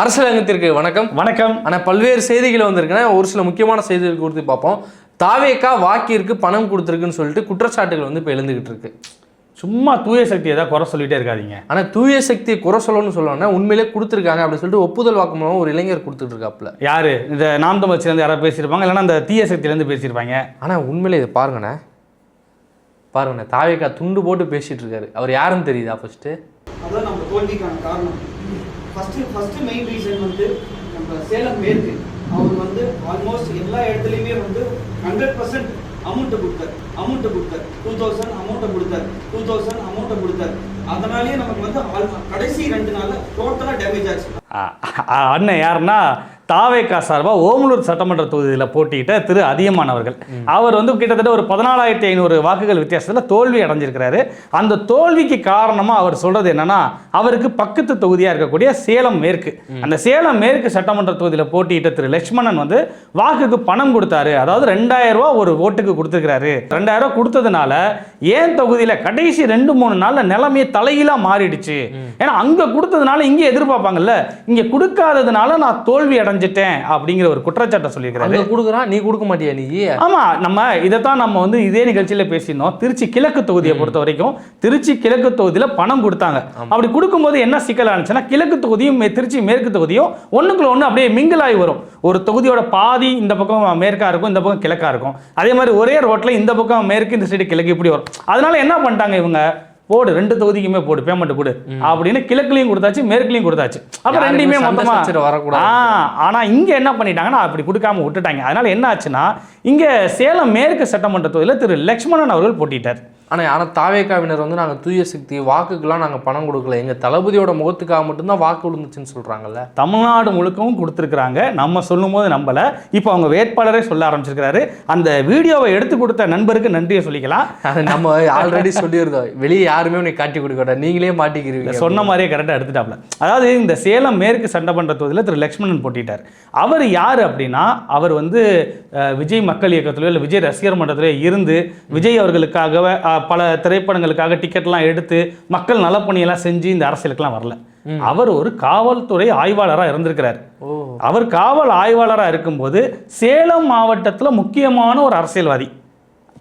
அரசியலங்கத்திற்கு வணக்கம். வணக்கம். ஆனால் பல்வேறு செய்திகள் வந்திருக்குன்னா ஒரு சில முக்கியமான செய்திகள் குறித்து பார்ப்போம். தாவேகா வாக்கிற்கு பணம் கொடுத்துருக்குன்னு சொல்லிட்டு குற்றச்சாட்டுகள் வந்து இப்போ எழுந்துகிட்டு இருக்கு. சும்மா தூய சக்தியை தான் குறை சொல்லிட்டே இருக்காதீங்க. ஆனால் தூய சக்தியை குறை சொல்லணும்னு சொல்லணும்னா உண்மையிலே கொடுத்துருக்காங்க அப்படின்னு சொல்லிட்டு ஒப்புதல் வாக்குமூலம் ஒரு இளைஞர் கொடுத்துட்டு இருக்காப்புல. யாரு இந்த நாம் தமிழ்ச்சிலேருந்து யாராவது பேசியிருப்பாங்க, இல்லைன்னா அந்த தீய சக்தியிலேருந்து பேசியிருப்பாங்க. ஆனால் உண்மையிலே இதை பாருங்கண்ணே, தாவேகா துண்டு போட்டு பேசிட்டு இருக்காரு. அவர் யாருன்னு தெரியுதா? அதான் நம்ம தோல்விக்கான காரணம். ஃபர்ஸ்ட் மெயின் ரீசன் வந்து நம்ம சேலம் மேற்கு அவர் வந்து ஆல்மோஸ்ட் எல்லா இடத்துலையுமே வந்து 100% அமௌண்ட்டை கொடுத்தார். 2000 அமௌண்ட்டை கொடுத்தார். அதனாலேயே நமக்கு வந்து கடைசி 2 நாள்ல டோட்டலாக டேமேஜ் ஆச்சு. அண்ணன் யாருன்னா தாவேகா சார்பாக ஓமலூர் சட்டமன்ற தொகுதியில் போட்டியிட்ட திரு அதியமான் அவர்கள். அவர் வந்து கிட்டத்தட்ட ஒரு 14,500 வாக்குகள் வித்தியாசத்தில் தோல்வி அடைஞ்சிருக்கிறாரு. அந்த தோல்விக்கு காரணமாக அவர் சொல்றது என்னன்னா, அவருக்கு பக்கத்து தொகுதியாக இருக்கக்கூடிய சேலம் மேற்கு, அந்த சேலம் மேற்கு சட்டமன்ற தொகுதியில் போட்டியிட்ட திரு லட்சுமணன் வந்து வாக்குக்கு பணம் கொடுத்தாரு. அதாவது 2000 ரூபா ஒரு ஓட்டுக்கு கொடுத்துருக்கிறாரு. 2000 ரூபா கொடுத்ததுனால ஏன் தொகுதியில் கடைசி 2-3 நாளில் நிலைமையை தலைகீழாக மாறிடுச்சு. ஏன்னா அங்கே கொடுத்ததுனால இங்கே எதிர்பார்ப்பாங்கல்ல, இங்கே கொடுக்காததுனால நான் தோல்வி அடைஞ்சிட்டேன் அப்படிங்கிற ஒரு குற்றச்சாட்டை சொல்லியிருக்கிறாரு. கொடுக்குறான், நீ கொடுக்க மாட்டியா? நீ ஆமா, நம்ம இதைத்தான் நம்ம வந்து இதே நிகழ்ச்சியில பேசினோம். திருச்சி கிழக்கு தொகுதியை பொறுத்த வரைக்கும் திருச்சி கிழக்கு தொகுதியில பணம் கொடுத்தாங்க. அப்படி கொடுக்கும்போது என்ன சிக்கல் ஆனிச்சுன்னா, கிழக்கு தொகுதியும் திருச்சி மேற்கு தொகுதியும் ஒண்ணுக்குள்ள ஒண்ணு அப்படியே மிங்கிள் ஆகி வரும். ஒரு தொகுதியோட பாதி இந்த பக்கம் மேற்கா இருக்கும், இந்த பக்கம் கிழக்கா இருக்கும். அதே மாதிரி ஒரே ரோட்ல இந்த பக்கம் மேற்கு, இந்த சைடு கிழக்கு இப்படி வரும். அதனால என்ன பண்ணிட்டாங்க இவங்க, போடு 2 தொகுதிக்குமே போடு, பேமெண்ட் கொடு அப்படின்னு கிழக்குலையும் கொடுத்தாச்சு, மேற்குலையும் கொடுத்தாச்சு. அப்ப ரெண்டுமே மொத்தமா வரக்கூடாது. ஆனா இங்க என்ன பண்ணிட்டாங்கன்னா அப்படி கொடுக்காம விட்டுட்டாங்க. அதனால என்ன ஆச்சுன்னா, இங்க சேலம் மேற்கு சட்டமன்ற தொகுதியில் திரு லட்சுமணன் அவர்கள் போட்டிட்டார். ஆனால் தாவேகாவினர் வந்து நாங்கள் தூய சக்தி வாக்குக்கெல்லாம் நாங்கள் பணம் கொடுக்கல, எங்கள் தளபதியோட முகத்துக்காக மட்டும்தான் வாக்கு விழுந்துச்சுன்னு சொல்கிறாங்கல்ல. தமிழ்நாடு முழுக்கவும் கொடுத்துருக்குறாங்க. நம்ம சொல்லும் போது நம்பலை. இப்போ அவங்க வேட்பாளரே சொல்ல ஆரம்பிச்சிருக்கிறாரு. அந்த வீடியோவை எடுத்து கொடுத்த நண்பருக்கு நன்றியை சொல்லிக்கலாம். அது நம்ம ஆல்ரெடி சொல்லியிருந்தோம், வெளியே யாருமே உன்னை காட்டி கொடுக்க, நீங்களே மாட்டிக்கிறீங்க. சொன்ன மாதிரியே கரெக்டாக எடுத்துட்டாப்ல. அதாவது இந்த சேலம் மேற்கு சட்டமன்ற தொகுதியில் திரு லட்சுமணன் போட்டிட்டார். அவர் யார் அப்படின்னா, அவர் வந்து விஜய் மக்கள் இயக்கத்திலோ இல்லை விஜய் ரசிகர் மன்றத்திலோ இருந்து விஜய் அவர்களுக்காக பல திரைப்படங்களுக்காக டிக்கெட்லாம் எடுத்து மக்கள் நலப்பணியெல்லாம் செஞ்சு இந்த அரசியலுக்கெல்லாம் வரல. அவர் ஒரு காவல்துறை ஆய்வாளராக இருந்திருக்கிறார். அவர் காவல் ஆய்வாளராக இருக்கும்போது சேலம் மாவட்டத்தில் முக்கியமான ஒரு அரசியல்வாதி,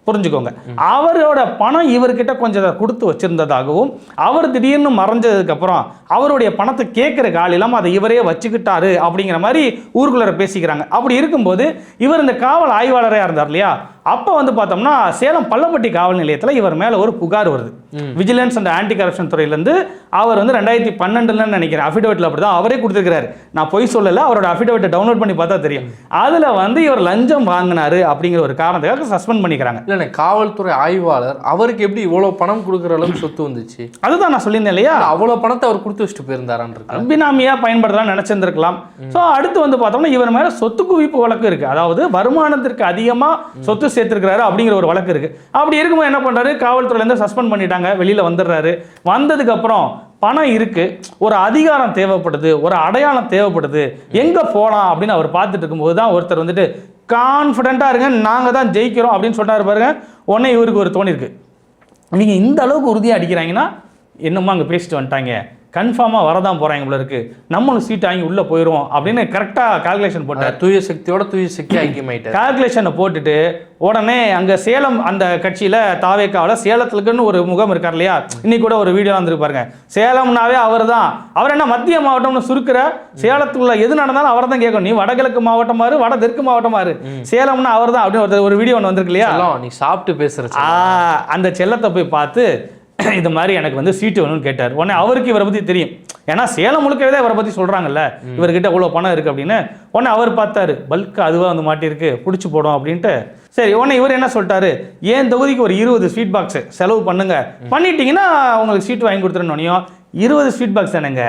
புரிஞ்சுக்கோங்க. அவரோட பணம் இவர்கிட்ட கொஞ்சம் கொடுத்து வச்சிருந்ததாகவும், அவர் திடீர்னு மறைஞ்சதுக்கு அப்புறம் அவருடைய பணத்தை கேட்கிற கால் இல்லாமல் அதை இவரே வச்சுக்கிட்டாரு அப்படிங்கிற மாதிரி ஊருக்குள்ள பேசிக்கிறாங்க. அப்படி இருக்கும்போது இவர் இந்த காவல் ஆய்வாளராக இருந்தார் இல்லையா, அப்போ வந்து பார்த்தோம்னா சேலம் பள்ளப்பட்டி காவல் நிலையத்தில் இவர் மேலே ஒரு புகார் வருது. விஜிலன்ஸ் அண்ட் ஆன்டி கரப்ஷன் துறையிலேருந்து அவர் வந்து 2012 நினைக்கிறேன் அஃபிடேவிட்டில் அப்படி தான் அவரே கொடுத்துருக்கிறாரு. நான் பொய் சொல்லலை, அவரோட அஃபிடேவிட்டை டவுன்லோட் பண்ணி பார்த்தா தெரியும். அதில் வந்து இவர் லஞ்சம் வாங்கினாரு அப்படிங்கிற ஒரு காரணத்துக்காக சஸ்பெண்ட் பண்ணிக்கிறாங்க. இல்லை, காவல்துறை ஆய்வாளர், அவருக்கு எப்படி இவ்வளோ பணம் கொடுக்குற அளவுக்கு சொத்து வந்துச்சு? அதுதான் நான் சொல்லியிருந்தேன் இல்லையா, அவ்வளோ பணத்தை அவர் கொடுத்து வச்சுட்டு போயிருந்தாரான், பினாமியா பயன்படுத்தலாம் நினைச்சிருந்திருக்கலாம். ஸோ அடுத்து வந்து பார்த்தோம்னா இவர் மேலே சொத்து குவிப்பு வழக்கு இருக்கு. அதாவது வருமானத்திற்கு அதிகமாக சொத்து சேர்த்திருக்கிறாரு அப்படிங்கிற ஒரு வழக்கு இருக்கு. அப்படி இருக்கும்போது என்ன பண்றாரு, காவல்துறையிலேருந்து சஸ்பெண்ட் பண்ணிட்டாங்க, வெளியில வந்துடுறாரு. வந்ததுக்கு அப்புறம் பணம் இருக்கு, ஒரு அதிகாரம் தேவைப்படுது, ஒரு அடையாளம் தேவைப்படுது, எங்க போகலாம் அப்படின்னு அவர் பார்த்துட்டு இருக்கும்போது தான் ஒருத்தர் வந்துட்டு கான்ஃபிடென்ட்டா இருங்க, நாங்க தான் ஜெயிக்கிறோம் அப்படின்னு சொன்னாரு பாருங்க. உடனே இவருக்கு ஒரு தோணி இருக்கு, இவங்க இந்த அளவுக்கு உறுதியாக அடிக்கிறாங்கன்னா என்னமோ அங்கே பேசிட்டு வந்துட்டாங்க, கன்ஃபார்மாக வரதான் போகிறாங்க இவ்வளோ இருக்குது, நம்மளும் சீட் வாங்கி உள்ளே போயிடுவோம் அப்படின்னு கரெக்டாக கால்குலேஷன் போட்டார். தூய சக்தியோட தூய சக்தி ஐக்கியமாயிட்டார். கால்குலேஷனை போட்டுட்டு உடனே அங்கே சேலம் அந்த கட்சியில் தாவேக்காவில் சேலத்துக்குன்னு ஒரு முகம் இருக்கார் இல்லையா, இன்னைக்கு கூட ஒரு வீடியோ வந்துருக்கு பாருங்க. சேலம்னாவே அவர் தான், அவர் என்ன மத்திய மாவட்டம்னு சுருக்கிற, சேலத்துக்குள்ள எது நடந்தாலும் அவர் தான் கேட்கணும். நீ வடகிழக்கு மாவட்டமாரு, வட தெற்கு மாவட்டமாரு, சேலம்னா அவர் தான் அப்படின்னு ஒரு வீடியோ ஒன்று வந்திருக்கு இல்லையா. நீ சாப்பிட்டு பேசுற அந்த செல்லத்தை போய் பார்த்து இது மாதிரி எனக்கு வந்து சீட்டு வேணும்னு கேட்டார். உடனே அவருக்கு இவரை பற்றி தெரியும், ஏன்னா சேலம் முழுக்கவே தான் இவரை பற்றி சொல்கிறாங்கல்ல, இவர்கிட்ட இவ்வளோ பணம் இருக்குது அப்படின்னு. உடனே அவர் பார்த்தாரு, பல்க் அதுவாக வந்து மாட்டிருக்கு, பிடிச்சி போடும் அப்படின்ட்டு. சரி, உடனே இவர் என்ன சொல்லிட்டாரு, ஏன் தொகுதிக்கு ஒரு 20 ஸ்வீட் பாக்ஸ் செலவு பண்ணுங்க, பண்ணிட்டீங்கன்னா உங்களுக்கு சீட்டு வாங்கி கொடுத்துருன்னு. 20 ஸ்வீட் பாக்ஸ் தானேங்க,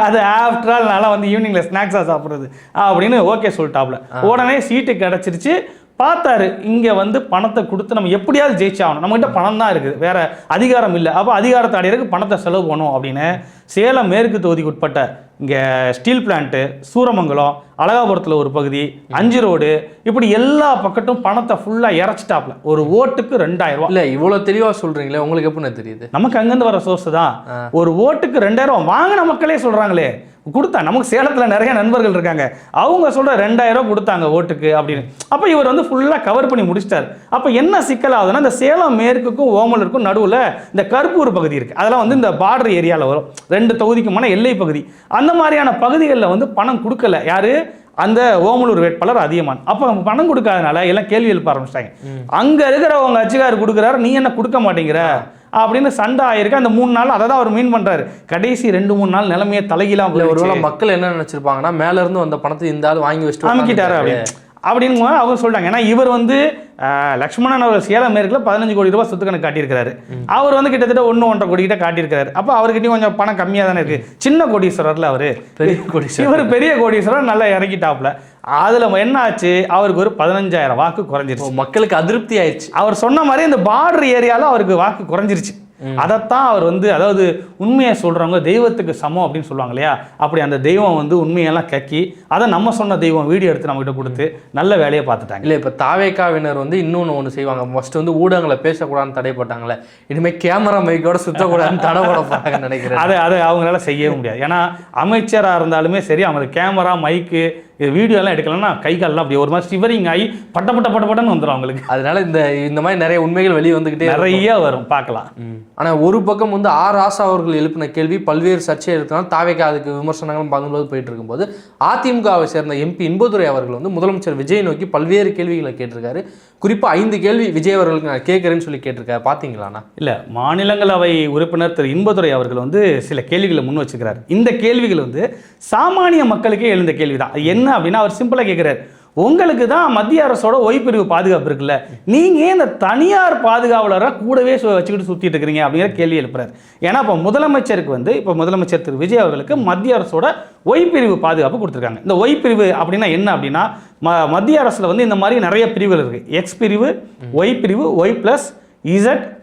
அது ஆஃப்டர் ஆல் நல்லா வந்து ஈவினிங்கில் ஸ்நாக்ஸாக சாப்பிட்றது அப்படின்னு ஓகே சொல்லிட்டாப்ல. உடனே சீட்டு கிடச்சிருச்சு. பார்த்தாரு, இங்கே வந்து பணத்தை கொடுத்து நம்ம எப்படியாவது ஜெயிச்சாகணும், நம்மகிட்ட பணம் தான் இருக்குது, வேற அதிகாரம் இல்லை, அப்போ அதிகாரத்தை அடையிறதுக்கு பணத்தை செலவு பண்ணும் அப்படின்னு சேலம் மேற்கு தொகுதிக்கு உட்பட்ட இங்கே ஸ்டீல் பிளான்ட்டு, சூரமங்கலம், அழகாபுரத்தில் ஒரு பகுதி, 5 ரோடு, இப்படி எல்லா பக்கட்டும் பணத்தை ஃபுல்லாக இறச்சிட்டாப்ல. ஒரு ஓட்டுக்கு 2000 ரூபா. இல்லை, இவ்வளோ தெளிவாக சொல்கிறீங்களே, உங்களுக்கு எப்படின்னு தெரியுது? நமக்கு அங்கேருந்து வர சோர்ஸ் தான். ஒரு ஓட்டுக்கு 2000 ரூபா வாங்கின மக்களே சொல்கிறாங்களே, கொடுத்தாங்க. நமக்கு சேலத்தில் நிறைய நண்பர்கள் இருக்காங்க, அவங்க சொல்ற 2000 ரூபா கொடுத்தாங்க ஓட்டுக்கு அப்படின்னு. அப்போ இவர் வந்து ஃபுல்லாக கவர் பண்ணி முடிச்சிட்டார். அப்போ என்ன சிக்கல் ஆகுதுன்னா, இந்த சேலம் மேற்குக்கும் ஓமலூருக்கும் நடுவில் இந்த கருப்பூர் பகுதி இருக்குது, அதெல்லாம் வந்து இந்த பார்டர் ஏரியாவில் வரும், 2 தொகுதிக்குமான எல்லை பகுதி. அந்த மாதிரியான பகுதிகளில் வந்து பணம் கொடுக்கல யாரு, அந்த ஓமலூர் வேட்பாளர் அதிகமான். அப்போ பணம் கொடுக்காதனால எல்லாம் கேள்வி எழுப்ப ஆரம்பிச்சிட்டாங்க. அங்கே இருக்கிறவங்க கட்சிக்காரர் கொடுக்குறாரு, நீ என்ன கொடுக்க மாட்டேங்கிற அப்படின்னு சண்டை ஆயிருக்கு. அந்த 3 நாள் அதை தான் அவர் மீன் பண்றாரு. கடைசி 2-3 நாள் நிலைமையை தலைகீழா ஒருவேளை மக்கள் என்ன நினைச்சிருப்பாங்கன்னா, மேல இருந்து வந்த பணத்தை இந்த ஆள் வாங்கி வச்சுட்டு அமைக்கிட்டாரு அப்படின்னு அவங்க சொல்றாங்க. ஏன்னா இவர் வந்து லக்ஷ்மணன் அவர் சேலம் மேற்குல 15 கோடி ரூபாய் சொத்து கணக்கு காட்டியிருக்காரு. அவர் வந்து கிட்டத்தட்ட 1-1.5 கோடி கிட்ட காட்டியிருக்காரு. அப்போ அவர்கிட்டயும் கொஞ்சம் பணம் கம்மியாக தானே இருக்கு. சின்ன கோடீஸ்வரர்ல அவரு, பெரிய கோடீஸ்வரர், இவர் பெரிய கோடீஸ்வரர், நல்லா இறக்கிட்டாப்ல. அதுல என்ன ஆச்சு, அவருக்கு ஒரு 15000 வாக்கு குறைஞ்சிருச்சு. மக்களுக்கு அதிருப்தி ஆயிடுச்சு. அவர் சொன்ன மாதிரி இந்த பார்டர் ஏரியால அவருக்கு வாக்கு குறைஞ்சிருச்சு. அதைத்தான் அவர் வந்து, அதாவது உண்மையை சொல்றவங்க தெய்வத்துக்கு சமம் அப்படின்னு சொல்லுவாங்க இல்லையா, அப்படி அந்த தெய்வம் வந்து உண்மையெல்லாம் கக்கி அதை நம்ம சொன்ன தெய்வம் வீடியோ எடுத்து நம்ம கிட்ட கொடுத்து நல்ல வேலையை பார்த்துட்டாங்க. இல்லை, இப்போ தாவேக்காவினர் வந்து இன்னொன்று ஒன்று செய்வாங்க. ஃபர்ஸ்ட் வந்து ஊடகங்களை பேசக்கூடாதுன்னு தடை போட்டாங்களே, இனிமேல் கேமரா மைக்கோட சுத்தக்கூடாதுன்னு தடை போட போறாங்கன்னு நினைக்கிறேன். அதை அவங்களால செய்யவே முடியாது. ஏன்னா அமைச்சராக இருந்தாலுமே சரி, அவங்களுக்கு கேமரா மைக்கு வீடியோலாம் எடுக்கலன்னா கை காலெல்லாம் அப்படி ஒரு மாதிரி சிவரிங் ஆகி பட்டன்னு வந்துடும் அவங்களுக்கு. அதனால இந்த மாதிரி நிறைய உண்மைகள் வெளியே வந்துகிட்டே நிறைய வரும், பார்க்கலாம். ஆனால் ஒரு பக்கம் வந்து ராசா அவர்கள் எழுப்பின கேள்வி பல்வேறு சர்ச்சை எடுத்தனால தாவேக்கா அதுக்கு விமர்சனங்களும் பகிர்ந்து போயிட்டு இருக்கும்போது, அதிமுகவை சேர்ந்த எம்பி இன்பதுரை அவர்கள் வந்து முதலமைச்சர் விஜய் நோக்கி பல்வேறு கேள்விகளை கேட்டிருக்காரு. குறிப்பாக 5 கேள்வி விஜய் அவர்களுக்கு நான் கேட்குறேன்னு சொல்லி கேட்டிருக்காரு. பார்த்தீங்களாண்ணா? இல்லை, மாநிலங்களவை உறுப்பினர் திரு இன்பதுரை அவர்கள் வந்து சில கேள்விகளை முன் வச்சுக்கிறார். இந்த கேள்விகள் வந்து சாமானிய மக்களுக்கே எழுந்த கேள்வி தான். என்ன அப்படின்னா, அவர் சிம்பிளாக கேட்குறாரு, உங்களுக்கு தான் மத்திய அரசோட ஓய்பிரிவு பாதுகாப்பு இருக்குல்ல, நீங்க ஏன் இந்த தனியார் பாதுகாவலராக கூடவே வச்சுக்கிட்டு சுத்திட்டு இருக்கிறீங்க அப்படிங்கிற கேள்வி எழுப்புறாரு. ஏன்னா இப்போ முதலமைச்சருக்கு வந்து, இப்போ முதலமைச்சர் திரு விஜய் அவர்களுக்கு மத்திய அரசோட ஓய்பிரிவு பாதுகாப்பு கொடுத்துருக்காங்க. இந்த ஓய்பிரிவு அப்படின்னா என்ன அப்படின்னா, மத்திய அரசுல வந்து இந்த மாதிரி நிறைய பிரிவுகள் இருக்கு. எக்ஸ் பிரிவு, ஒய் பிரிவு, ஒய் பிளஸ்,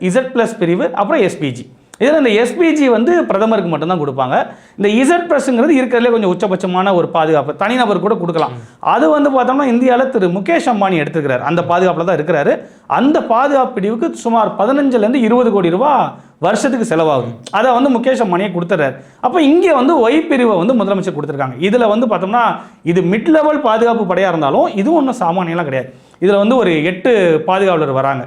இசட் பிளஸ் பிரிவு, அப்புறம் எஸ்பிஜி. இதில் இந்த எஸ்பிஜி வந்து பிரதமருக்கு மட்டும்தான் கொடுப்பாங்க. இந்த இசட் பிளஸ்ங்கிறது இருக்கிறதுலே கொஞ்சம் உச்சபட்சமான ஒரு பாதுகாப்பு, தனிநபர் கூட கொடுக்கலாம். அது வந்து பார்த்தோம்னா இந்தியாவில் திரு முகேஷ் அம்பானி எடுத்துக்கிறார், அந்த பாதுகாப்பில் தான் இருக்கிறாரு. அந்த பாதுகாப்பு பிரிவுக்கு சுமார் 15-20 கோடி ரூபாய் வருஷத்துக்கு செலவாகுது. அதை வந்து முகேஷ் அம்பானியை கொடுத்துறாரு. அப்போ இங்கே வந்து ஒய் பிரிவை வந்து முதலமைச்சர் கொடுத்துருக்காங்க. இதில் வந்து பார்த்தோம்னா இது மிட் லெவல் பாதுகாப்பு படையாக இருந்தாலும் இதுவும் ஒன்றும் சாமானியெல்லாம் கிடையாது. இதில் வந்து ஒரு 8 பாதுகாவலர் வராங்க,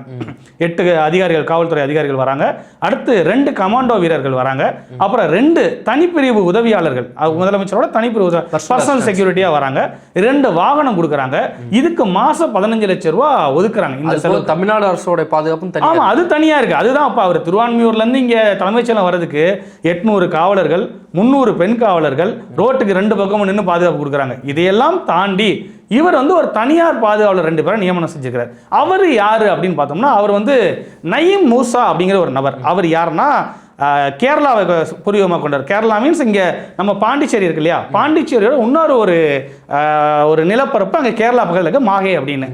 8 அதிகாரிகள், காவல்துறை அதிகாரிகள் வராங்க. அடுத்து 2 கமாண்டோ வீரர்கள் வராங்க. அப்புறம் 2 தனிப்பிரிவு உதவியாளர்கள், முதலமைச்சரோட தனிப்பிரிவு பர்சனல் செக்யூரிட்டியாக வராங்க. 2 வாகனம் கொடுக்குறாங்க. இதுக்கு மாதம் 15 லட்சம் ரூபா ஒதுக்குறாங்க. இந்த செலவு தமிழ்நாடு அரசோட பாதுகாப்பும் ஆமாம், அது தனியாக இருக்குது. அதுதான் அப்போ அவர் திருவான்மியூர்லேருந்து இங்கே தலைமைச் செயலம் வர்றதுக்கு 800 காவலர்கள், 300 பெண் காவலர்கள், ரோட்டுக்கு 2 பக்கமும் நின்று பாதுகாப்பு கொடுக்குறாங்க. இதையெல்லாம் தாண்டி இவர் வந்து ஒரு தனியார் பாதுகாவலர் 2 பேரை நியமனம் செஞ்சுக்கிறார். அவர் யாரு அப்படின்னு பார்த்தோம்னா, அவர் வந்து நயீம் மூசா அப்படிங்கிற ஒரு நபர். அவர் யாருன்னா, கேரளாவை பூர்வீகமாக கொண்டார். கேரளா மீன்ஸ் இங்கே நம்ம பாண்டிச்சேரி இருக்கு இல்லையா, பாண்டிச்சேரியோட இன்னொரு ஒரு நிலப்பரப்பு அங்கே கேரளா பக்கத்தில் இருக்க மாஹே அப்படின்னு,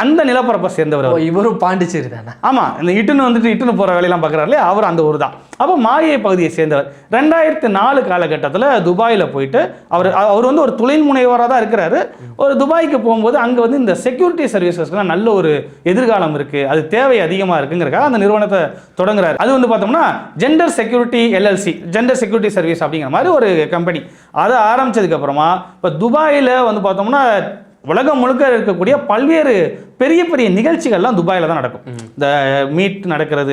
அந்த நிலப்பரப்பை சேர்ந்தவர். இவரும் பாண்டிச்சேரி தானே? ஆமாம், இந்த இட்டுன்னு போகிற வேலையெல்லாம் பார்க்குறாரு இல்லையா, அவர் அந்த ஊர் தான். அப்போ மாஹே பகுதியை சேர்ந்தவர். 2004 காலகட்டத்தில் துபாயில் போயிட்டு அவர் வந்து ஒரு தொழில் முனைவராக தான் இருக்கிறாரு. ஒரு துபாய்க்கு போகும்போது அங்கே வந்து இந்த செக்யூரிட்டி சர்வீசஸ்க்குலாம் நல்ல ஒரு எதிர்காலம் இருக்குது, அது தேவை அதிகமாக இருக்குங்கிறக்காக அந்த நிறுவனத்தை தொடங்குறாரு. அது வந்து பார்த்தோம்னா gender security LLC, gender security service அப்படிங்கிற மாதிரி ஒரு கம்பெனி. அதை ஆரம்பித்ததுக்கப்புறமா இப்போ துபாயில் வந்து பார்த்தோம்னா உலகம் முழுக்க இருக்கக்கூடிய பல்வேறு பெரிய பெரிய நிகழ்ச்சிகள்லாம் துபாயில் தான் நடக்கும். இந்த மீட் நடக்கிறது,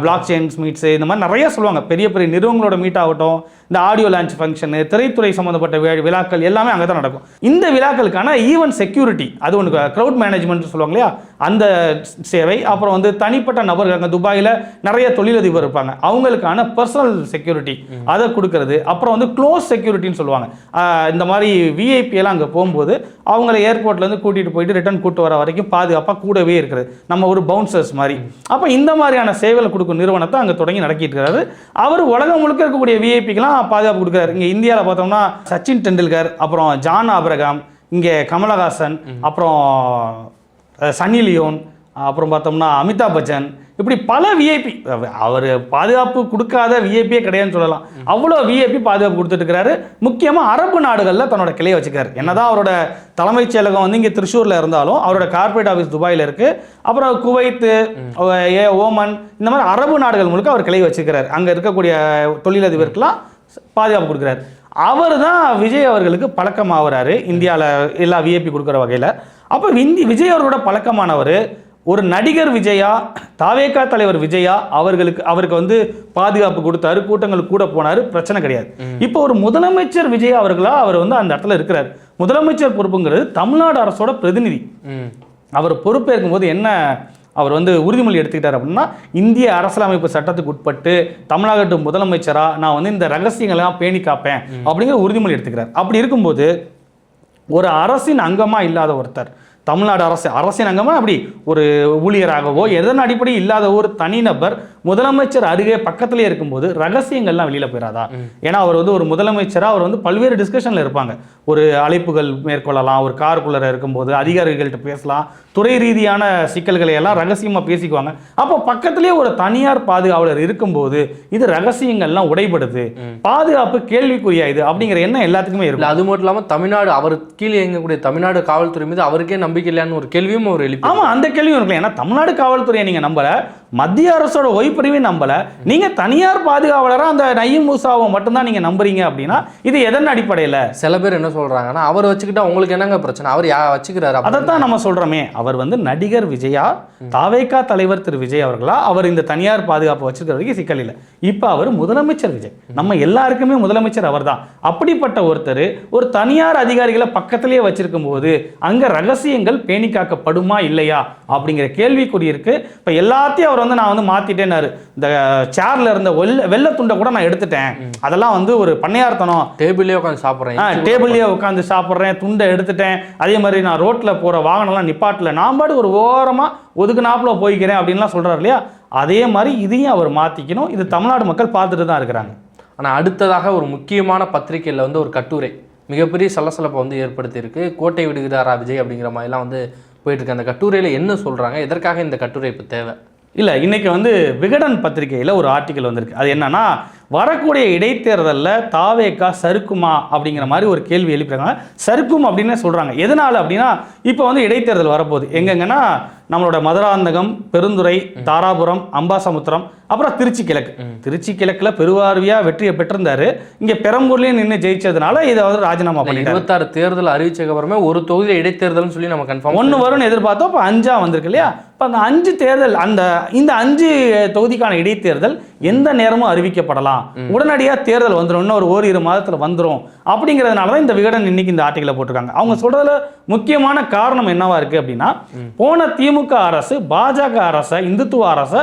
பிளாக் செயின்ஸ் மீட்ஸு, இந்த மாதிரி நிறைய சொல்லுவாங்க. பெரிய பெரிய நிறுவனங்களோட மீட் ஆகட்டும், இந்த ஆடியோ லான்ச் ஃபங்க்ஷனு, திரைத்துறை சம்மந்தப்பட்ட விழாக்கள் எல்லாமே அங்கே தான் நடக்கும். இந்த விழாக்களுக்கான ஈவென்ட் செக்யூரிட்டி, அது ஒன்று க்ரௌட் மேனேஜ்மெண்ட் சொல்லுவாங்க இல்லையா, அந்த சேவை. அப்புறம் வந்து தனிப்பட்ட நபர்கள், அங்கே துபாயில் நிறைய தொழிலதிபர் இருப்பாங்க, அவங்களுக்கான பர்சனல் செக்யூரிட்டி அதை கொடுக்கறது. அப்புறம் வந்து க்ளோஸ் செக்யூரிட்டின்னு சொல்லுவாங்க. இந்த மாதிரி விஐபி எல்லாம் அங்கே போகும்போது அவங்கள ஏர்போர்ட்லேருந்து கூட்டிகிட்டு போயிட்டு ரிட்டர்ன் கூட்டு வர வரைக்கும் பாதுகாப்பாக கூடவே இருக்கிறது, நம்ம ஒரு பவுன்சர்ஸ் மாதிரி. அப்போ இந்த மாதிரியான சேவைகளை கொடுக்கும் நிறுவனத்தை அங்கே தொடங்கி நடக்கிட்டு இருக்கிறாரு. அவர் உலகம் முழுக்க இருக்கக்கூடிய விஐபிக்கெல்லாம் பாதுகாப்பு கொடுக்குறாரு. இங்கே இந்தியாவில் பார்த்தோம்னா சச்சின் டெண்டுல்கர், அப்புறம் ஜான் ஆப்ரகாம், இங்கே கமலஹாசன், அப்புறம் சன்னி லியோன், அப்புறம் பார்த்தோம்னா அமிதாப் பச்சன், இப்படி பல விஐபி. அவர் பாதுகாப்பு கொடுக்காத விஐபியே கிடையாதுன்னு சொல்லலாம். அவ்வளோ விஐபி பாதுகாப்பு கொடுத்துட்டு இருக்கிறாரு. முக்கியமாக அரபு நாடுகளில் தன்னோட கிளையை வச்சுக்காரு. என்னதான் அவரோட தலைமைச் செயலகம் வந்து இங்கே திருச்சூரில் இருந்தாலும் அவரோட கார்பரேட் ஆஃபீஸ் துபாயில் இருக்குது. அப்புறம் குவைத்து, ஓமன், இந்த மாதிரி அரபு நாடுகள் முழுக்க அவர் கிளையை வச்சுக்கிறார். அங்கே இருக்கக்கூடிய தொழிலதிபருக்கெல்லாம் பாதுகாப்பு கொடுக்குறாரு. அவர் தான் விஜய் அவர்களுக்கு பழக்கமாகறாரு இந்தியாவில் எல்லா விஐபி கொடுக்குற வகையில். அப்போ விஜய் அவர்களோட பழக்கமானவர் ஒரு நடிகர் விஜயா, தாவேகா தலைவர் விஜயா அவருக்கு வந்து பாதுகாப்பு கொடுத்தாரு, கூட்டங்களுக்கு கூட போனாரு, பிரச்சனை கிடையாது. இப்போ ஒரு முதலமைச்சர் விஜய் அவர்களா அவர் வந்து அந்த இடத்துல இருக்கிறார். முதலமைச்சர் பொறுப்புங்கிறது தமிழ்நாடு அரசோட பிரதிநிதி. அவர் பொறுப்பேற்கும் போது என்ன அவர் வந்து உறுதிமொழி எடுத்துக்கிட்டார் அப்படின்னா, இந்திய அரசியலமைப்பு சட்டத்துக்கு உட்பட்டு தமிழ்நாடு முதலமைச்சரா நான் வந்து இந்த ரகசியங்கள்லாம் பேணி காப்பேன் அப்படிங்கிற உறுதிமொழி எடுத்துக்கிறார். அப்படி இருக்கும்போது ஒரு அரசின் அங்கமா இல்லாத ஒருத்தர், தமிழ்நாடு அரசின் அங்கமா அப்படி ஒரு ஊழியராகவோ எதன் அடிப்படை இல்லாத ஒரு தனிநபர் முதலமைச்சர் அருகே பக்கத்திலே இருக்கும்போது ரகசியங்கள்லாம் வெளியில போயிடாதா? ஏன்னா அவர் வந்து ஒரு முதலமைச்சரா அவர் வந்து பல்வேறு டிஸ்கஷன்ல இருப்பாங்க. ஒரு அழைப்புகள் மேற்கொள்ளலாம், ஒரு காருக்குள்ளர இருக்கும்போது அதிகாரிகள்கிட்ட பேசலாம், துறை ரீதியான சிக்கல்களை எல்லாம் ரகசியமா பேசிக்குவாங்க. அப்போ பக்கத்திலே ஒரு தனியார் பாதுகாவலர் இருக்கும்போது இது ரகசியங்கள்லாம் உடைபடுது, பாதுகாப்பு கேள்விக்குரியாயுது அப்படிங்கிற எண்ணம் எல்லாத்துக்குமே இருக்கும். அது மட்டும் இல்லாமல் தமிழ்நாடு அவர் கீழே இயங்கக்கூடிய தமிழ்நாடு காவல்துறை மீது அவருக்கே நம்பிக்கை இல்லைன்னு ஒரு கேள்வியும் அவர் எழுப்பி. ஆமா, அந்த கேள்வியும் இருக்கலாம். ஏன்னா தமிழ்நாடு காவல்துறையை நீங்க நம்பல, மத்திய அரசோட ஓய்வறிவையும் நம்பல, நீங்க தனியார் பாதுகாவலரா அந்த நயீம் மூசாவை மட்டும்தான் நீங்க நம்புறீங்க அப்படின்னா இது எதன் அடிப்படையில்? சில பேர் என்ன சொல்றாங்கன்னா, அவர் வச்சுக்கிட்டா உங்களுக்கு என்னங்க பிரச்சனை, அவர் வச்சுக்கிறாரு. அதைத்தான் நம்ம சொல்றோமே, அவர் வந்து நடிகர் விஜயா, தாவேகா தலைவர் திரு விஜய் அவர்களா அவர் இந்த தனியார் பாதுகாப்பு வச்சிருக்கிற வரைக்கும் சிக்கல் இல்லை. இப்போ அவர் முதலமைச்சர் விஜய், நம்ம எல்லாருக்குமே முதலமைச்சர் அவர் தான். அப்படிப்பட்ட ஒருத்தர் ஒரு தனியார் அதிகாரிகளை பக்கத்திலேயே வச்சிருக்கும் போது அங்க ரகசியங்கள் பேணி காக்கப்படுமா இல்லையா அப்படிங்கிற கேள்விக்குறி இருக்கு. இப்போ எல்லாத்தையும் அவர் வந்து நான் வந்து மாத்திட்டேன்னாரு. இந்த சேர்ல இருந்த வெள்ளை துண்டை கூட நான் எடுத்துட்டேன், அதெல்லாம் வந்து ஒரு பண்ணையார்த்தனம். டேபிள்லேயே உட்காந்து சாப்பிட்றேன், டேபிள்லேயே உட்காந்து சாப்பிட்றேன், துண்டை எடுத்துட்டேன். அதே மாதிரி நான் ரோட்ல போற வாகனம்லாம் நிப்பாட்டல, நான் பாட்டு ஒரு ஓரமா ஒதுக்குனாப்புல போய்க்கிறேன் அப்படின்லாம் சொல்றாரு இல்லையா? அதே மாதிரி இதையும் அவர் மாத்திக்கணும். இது தமிழ்நாடு மக்கள் பார்த்துட்டு தான் இருக்கிறாங்க. ஆனால் அடுத்ததாக ஒரு முக்கியமான பத்திரிகையில் வந்து ஒரு கட்டுரை மிகப்பெரிய சலசலப்பை வந்து ஏற்படுத்தியிருக்கு. கோட்டை விடுகிறாரா விஜய் அப்படிங்கிற மாதிரிலாம் வந்து போயிட்டு இருக்கு. அந்த கட்டுரையில் என்ன சொல்றாங்க, எதற்காக இந்த கட்டுரை இப்போ தேவை? இல்லை, இன்னைக்கு வந்து விகடன் பத்திரிகையில் ஒரு ஆர்டிக்கல் வந்திருக்கு. அது என்னன்னா, வரக்கூடிய இடைத்தேர்தலில் தாவேகா சறுக்குமா அப்படிங்கிற மாதிரி ஒரு கேள்வி எழுப்பிறாங்க. சறுக்கும் அப்படின்னு சொல்கிறாங்க. எதனால் அப்படின்னா, இப்போ வந்து இடைத்தேர்தல் வரப்போகுது. எங்கெங்கன்னா நம்மளோட மதுராந்தகம், பெருந்துறை, தாராபுரம், அம்பாசமுத்திரம், அப்புறம் திருச்சி கிழக்கு. திருச்சி கிழக்கில் பெருவாரியாக வெற்றியை பெற்றிருந்தாரு. இங்கே பெரம்பூர்லேயே நின்று ஜெயிச்சதுனால இதை வந்து ராஜினாமா பண்ணி 26 தேர்தல் அறிவிச்சதுக்கு அப்புறமே ஒரு தொகுதியில் இடைத்தேர்தல்னு சொல்லி நம்ம கன்ஃபார்ம் 1 வரும்னு எதிர்பார்த்தோம். இப்போ 5 வந்திருக்கு இல்லையா? இப்போ அந்த 5 தேர்தல், இந்த 5 தொகுதிக்கான இடைத்தேர்தல் எந்த நேரமும் அறிவிக்கப்படலாம், உடனடியாக தேர்தல் வந்துடும், இன்னும் ஒரு ஓரிரு மாதத்தில் வந்துடும். அப்படிங்கிறதுனால தான் இந்த விகடன் இன்னைக்கு இந்த ஆர்டிக்கலை போட்டிருக்காங்க. அவங்க சொல்றதுல முக்கியமான காரணம் என்னவா இருக்கு அப்படின்னா, போன திமுக அரசு பாஜக அரசை, இந்துத்துவ அரசை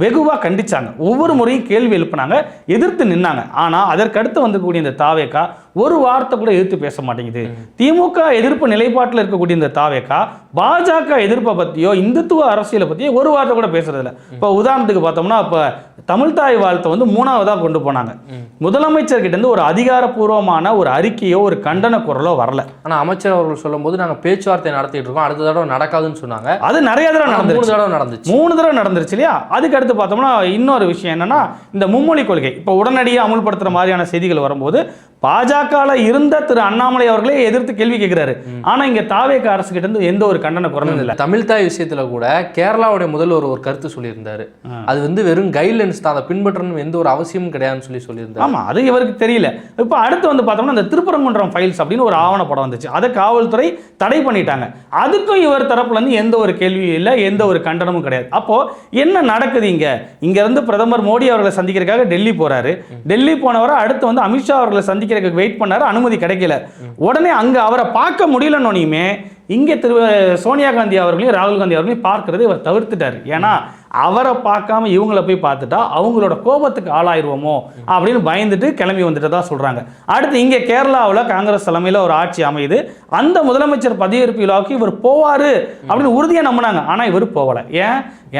வெகுவாக கண்டிச்சாங்க. ஒவ்வொரு முறையும் கேள்வி எழுப்பினாங்க, எதிர்த்து நின்னாங்க. ஆனால் அதற்கடுத்து வந்தக்கூடிய இந்த தாவேகா ஒரு வார்த்தை கூட எதிர்த்து பேச மாட்டேங்குது. திமுக எதிர்ப்பு நிலைப்பாட்டில் இருக்கக்கூடிய இந்த தாவேகா பாஜக எதிர்ப்பை பற்றியோ இந்துத்துவ அரசியலை பற்றியோ ஒரு வார்த்தை கூட பேசுறதில்ல. இப்போ உதாரணத்துக்கு பார்த்தோம்னா, இப்போ தமிழ்தாய் வாழ்த்தை வந்து 3ஆவதாக கொண்டு போனாங்க. முதலமைச்சர்கிட்ட இருந்து ஒரு அதிகாரப்பூர்வமான ஒரு அறிக்கையோ ஒரு கண்டன குரலோ வரல. ஆனால் அமைச்சர் அவர்கள் சொல்லும் போது நாங்கள் பேச்சுவார்த்தை நடத்திட்டு இருக்கோம், அடுத்த தடவை நடக்காதுன்னு சொன்னாங்க. அது நிறைய தடவை நடந்துச்சு, 3 தடவை நடந்துச்சு. 3 தடவை நடந்துருச்சு இல்லையா? அதுக்கு அடுத்து பார்த்தோம்னா இன்னொரு விஷயம் என்னன்னா, இந்த மும்மொழி கொள்கை இப்போ உடனடியாக அமுல்படுத்துற மாதிரியான செய்திகள் வரும்போது பாஜக இருந்த திரு அண்ணாமலை அவர்களே எதிர்த்து கேள்வி கேட்கிறாரு. ஆனா இங்க தாவேகா அரசு கிட்ட இருந்து எந்த ஒரு கண்டன குரலும் இல்லை. தமிழ்தாய் விஷயத்துல கூட கேரளாவுடைய முதல்வர் ஒரு கருத்து சொல்லியிருந்தாரு, அது வந்து வெறும் கைட்லைன்ஸ் தான், அதை பின்பற்றணும் எந்த ஒரு அவசியமும் கிடையாதுன்னு சொல்லியிருந்தாரு. ஆமா, அது இவருக்கு தெரியல. இப்போ அடுத்து வந்து பார்த்தோம்னா இந்த திருப்பரங்குன்றம் ஃபைல்ஸ் அப்படின்னு ஒரு ஆவண படம் வந்துச்சு, அதை காவல்துறை தடை பண்ணிட்டாங்க. அதுக்கும் இவர் தரப்புல இருந்து எந்த ஒரு கேள்வியும் இல்லை, எந்த ஒரு கண்டனமும் கிடையாது. அப்போ என்ன நடக்குது? இங்க இருந்து பிரதமர் மோடி அவர்களை சந்திக்கிறதுக்காக டெல்லி போறாரு. டெல்லி போனவரை அடுத்து வந்து அமித்ஷா அவர்களை சந்திக்கிறதுக்கு வெயிட் பண்ணாரு, அனுமதி கிடைக்கல. உடனே அங்க அவரை பார்க்க முடியலன்னொன்னையுமே இங்கே சோனியா காந்தி அவர்களையும் ராகுல் காந்தி அவர்களையும் பார்க்கறது இவர் தவிர்த்துட்டார். ஏன்னா அவரை பார்க்காம இவங்கள போய் பார்த்துட்டா அவங்களோட கோபத்துக்கு ஆளாயிருவோமோ அப்படின்னு பயந்துட்டு கிளம்பி வந்துட்டு தான் சொல்றாங்க. அடுத்து இங்கே கேரளாவில் காங்கிரஸ் தலைமையில் ஒரு ஆட்சி அமையுது. அந்த முதலமைச்சர் பதவியேற்பு விழாவுக்கு இவர் போவாரு அப்படின்னு உறுதியாக நம்பினாங்க. ஆனால் இவர் போகலை.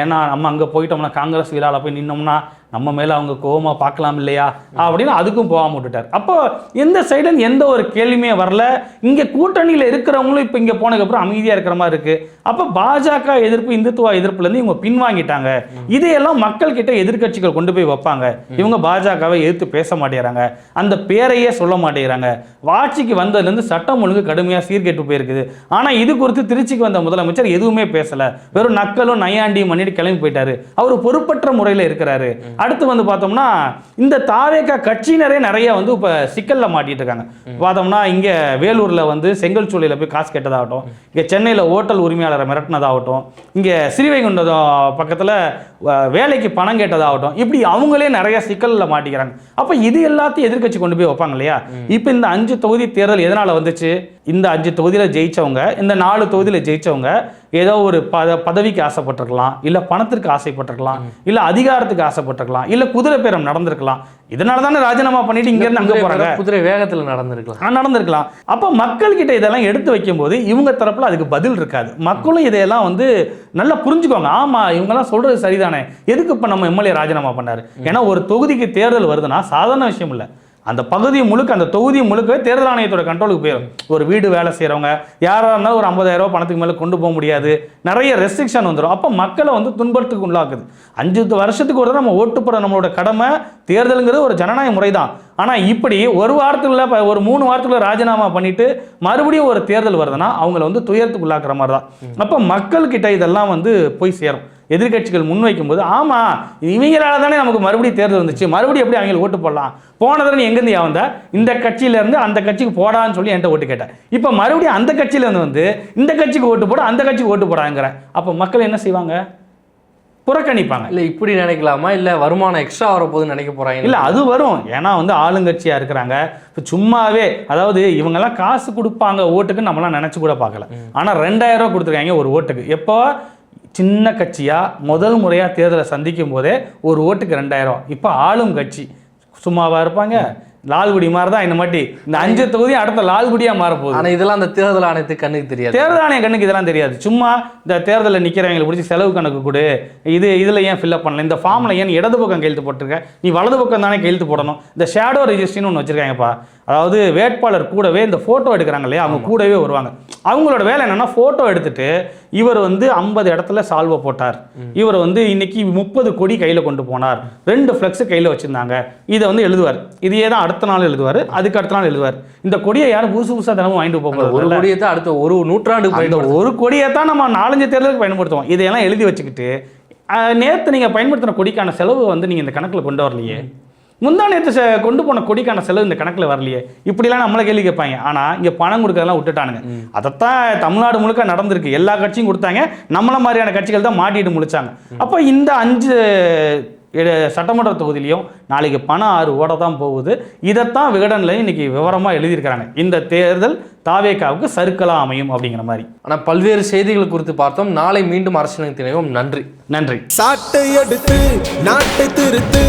ஏன்னா நம்ம அங்கே போயிட்டோம்னா காங்கிரஸ் விழாவில் போய் நின்னோம்னா நம்ம மேலே அவங்க கோபமா பார்க்கலாம் இல்லையா அப்படின்னு அதுக்கும் போகாம விட்டுட்டார். அப்போ எந்த சைடுன்னு எந்த ஒரு கேள்வியுமே வரல. இங்கே கூட்டணியில் இருக்கிறவங்களும் இப்போ இங்கே போன போனதுக்கப்புறம் அமைதியாக இருக்கிற மாதிரி இருக்கு. அப்போ பாஜக எதிர்ப்பு, இந்துத்துவ எதிர்ப்புலேருந்து இவங்க பின்வாங்கிட்டாங்க. இதையெல்லாம் மக்கள் கிட்ட எதிர்க்கட்சிகள் கொண்டு போய் வைப்பாங்க. இவங்க பாஜகவை எதிர்த்து பேச மாட்டேங்கிறாங்க, அந்த பேரையே சொல்ல மாட்டேங்கிறாங்க. ஆட்சிக்கு வந்ததுலேருந்து சட்டம் ஒழுங்கு கடுமையாக சீர்கெட்டு போயிருக்குது. ஆனால் இது குறித்து திருச்சிக்கு வந்த முதலமைச்சர் எதுவுமே பேசலை. வெறும் நக்கலும் நையாண்டியும் பண்ணிட்டு கிளம்பி போயிட்டாரு. அவர் பொறுப்பற்ற முறையில் இருக்கிறாரு. அடுத்து வந்து பார்த்தோம்னா இந்த தாவேகா கட்சியினரே நிறைய வந்து இப்போ சிக்கலில் மாட்டிட்டு இருக்காங்க. பார்த்தோம்னா இங்கே வேலூரில் வந்து செங்கல்சூளையில் போய் காசு கேட்டதாகட்டும், இங்கே சென்னையில் ஹோட்டல் உரிமையாளரை மிரட்டினதாகட்டும், இங்கே ஸ்ரீவைகுண்டம் பக்கத்தில் வேலைக்கு பணம் கேட்டதாகட்டும், இப்படி அவங்களே நிறைய சிக்கலில் மாட்டிக்கிறாங்க. அப்போ இது எல்லாத்தையும் எதிர்க்கட்சி கொண்டு போய் வைப்பாங்க இல்லையா? இப்போ இந்த 5 தொகுதி தேர்தல் எதனால் வந்துச்சு? இந்த 5 தொகுதியில் ஜெயிச்சவங்க, இந்த 4 தொகுதியில் ஜெயிச்சவங்க ஏதோ ஒரு பதவிக்கு ஆசைப்பட்டிருக்கலாம், இல்லை பணத்திற்கு ஆசைப்பட்டிருக்கலாம், இல்லை அதிகாரத்துக்கு ஆசைப்பட்டிருக்கலாம், இல்லை குதிரை பேரம் நடந்திருக்கலாம். இதனால தானே ராஜினாமா பண்ணிட்டு இங்கேருந்து அங்கே போகிறாங்க. குதிரை வேகத்தில் நடந்திருக்கலாம். அப்போ மக்கள்கிட்ட இதெல்லாம் எடுத்து வைக்கும்போது இவங்க தரப்பில் அதுக்கு பதில் இருக்காது. மக்களும் இதையெல்லாம் வந்து நல்லா புரிஞ்சுக்கோங்க. ஆமாம், இவங்கெல்லாம் சொல்கிறது சரிதானே, எதுக்கு இப்போ நம்ம எம்எல்ஏ ராஜினாமா பண்ணார்? ஏன்னா ஒரு தொகுதிக்கு தேர்தல் வருதுன்னா சாதாரண விஷயம் இல்லை. அந்த பகுதி முழுக்க, அந்த தொகுதி முழுக்க தேர்தல் ஆணையத்தோட கண்ட்ரோலுக்கு போயிடும். ஒரு வீடு வேலை செய்கிறவங்க யாராக இருந்தாலும் ஒரு 50,000 ரூபா பணத்துக்கு மேலே கொண்டு போக முடியாது. நிறைய ரெஸ்ட்ரிக்ஷன் வந்துடும். அப்போ மக்களை வந்து துன்பத்துக்கு உள்ளாக்குது. 5 வருஷத்துக்கு ஒரு நம்ம ஓட்டு போட நம்மளோட கடமை. தேர்தலுங்கிறது ஒரு ஜனநாயக முறை தான். ஆனால் இப்படி ஒரு வாரத்துக்குள்ள, ஒரு 3 வாரத்துக்குள்ள ராஜினாமா பண்ணிட்டு மறுபடியும் ஒரு தேர்தல் வருதுன்னா அவங்கள வந்து துயரத்துக்கு உள்ளாக்குற மாதிரி தான். அப்போ மக்கள்கிட்ட இதெல்லாம் வந்து போய் சேரும். எதிர்கட்சிகள் முன்வைக்கும் போது ஆமாம், இவங்களால தானே நமக்கு மறுபடியும் தேர்தல் வந்துச்சு, மறுபடியும் எப்படி அவங்களுக்கு ஓட்டு போடலாம்? போன தடவை நீ எங்கேருந்து வந்த? இந்த கட்சியிலேருந்து அந்த கட்சிக்கு போடான்னு சொல்லி என்கிட்ட ஓட்டு கேட்டேன். இப்போ மறுபடியும் அந்த கட்சியிலேருந்து வந்து இந்த கட்சிக்கு ஓட்டு போட, அந்த கட்சிக்கு ஓட்டு போடாங்கிற. அப்போ மக்கள் என்ன செய்வாங்க? புறக்கணிப்பாங்க. இல்லை இப்படி நினைக்கலாமா? இல்லை வருமானம் எக்ஸ்ட்ரா வரப்போகுதுன்னு நினைக்க போகிறாங்க? இல்லை, அது வரும். ஏன்னா வந்து ஆளுங்கட்சியாக இருக்கிறாங்க. இப்போ சும்மாவே, அதாவது இவங்கெல்லாம் காசு கொடுப்பாங்க ஓட்டுக்கு நம்மளாம் நினச்சி கூட பார்க்கல. ஆனால் 2000 ரூபா கொடுத்துருக்காங்க ஒரு ஓட்டுக்கு. எப்போ சின்ன கட்சியாக முதல் முறையாக தேர்தலை சந்திக்கும் போதே ஒரு ஓட்டுக்கு 2000. இப்போ ஆளும் கட்சி சும்மாவா இருப்பாங்க? லால்குடி மாதிரி தான் இந்த மாட்டி இந்த 5 தொகுதியும் அடுத்த லால்குடியாக மாறப்போகுது. ஆனால் இதெல்லாம் அந்த தேர்தல் ஆணையத்துக்கு கண்ணுக்கு தெரியாது. தேர்தல் ஆணைய கண்ணுக்கு இதெல்லாம் தெரியாது. சும்மா இந்த தேர்தலில் நிற்கிறவங்களை பிடிச்சி செலவு கணக்கு கொடு, இதில் ஏன் ஃபில்அப் பண்ணல, இந்த ஃபார்மில் ஏன் இடது பக்கம் கையெழுத்து போட்டிருக்க, நீ வலது பக்கம் தானே கையெழுத்து போடணும். இந்த ஷேடோ ரெஜிஸ்ட்ரின்னு ஒன்று வச்சுருக்காங்கப்பா. அதாவது வேட்பாளர் கூடவே இந்த ஃபோட்டோ எடுக்கிறாங்க இல்லையா, அவங்க கூடவே வருவாங்க. அவங்களோட வேலை என்னென்னா ஃபோட்டோ எடுத்துட்டு இவர் வந்து 50 இடத்துல சால்வை போட்டார், இவர் வந்து இன்னைக்கு 30 கொடி கையில் கொண்டு போனார், 2 ஃப்ளெக்ஸு கையில் வச்சுருந்தாங்க, இதை வந்து எழுதுவார். இதையே தான் அடுத்த நாள் எழுதுவார், அதுக்கு அடுத்த நாள் எழுதுவார். இந்த கொடியை யாரும் புதுசாக தினமும் வாங்கிட்டு போகிறது? ஒரு கொடியை தான் அடுத்த ஒரு நூற்றாண்டுக்கு ஒரு கொடியை தான் நம்ம 4-5 தேர்தலுக்கு பயன்படுத்துவோம். இதையெல்லாம் எழுதி வச்சுக்கிட்டு நேற்று நீங்கள் பயன்படுத்தின கொடிக்கான செலவு வந்து நீங்கள் இந்த கணக்கில் கொண்டு வரலையே, முந்தா நேற்று கொண்டு போன கொடிக்கான செலவு இந்த கணக்கில் வரலையே, இப்படிலாம் நம்மளை கேள்வி கேட்பாங்க. ஆனால் இங்கே பணம் கொடுக்கறதெல்லாம் விட்டுட்டானுங்க. அதைத்தான் தமிழ்நாடு முழுக்க நடந்திருக்கு. எல்லா கட்சியும் கொடுத்தாங்க, நம்மள மாதிரியான கட்சிகள் தான் மாட்டிட்டு முழிச்சாங்க. அப்போ இந்த 5 சட்டமன்ற தொகுதியிலையும் நாளைக்கு பணம் 6 ஓட தான் போகுது. இதைத்தான் விகடனில் இன்னைக்கு விவரமாக எழுதியிருக்கிறாங்க. இந்த தேர்தல் தாவேகாவுக்கு சறுக்கலா அமையும் அப்படிங்கிற மாதிரி. ஆனால் பல்வேறு செய்திகள் குறித்து பார்த்தோம். நாளை மீண்டும் அரசியலுக்கு திணைவோம். நன்றி. நன்றி. சாட்டை எடுத்து நாட்டை திருத்து.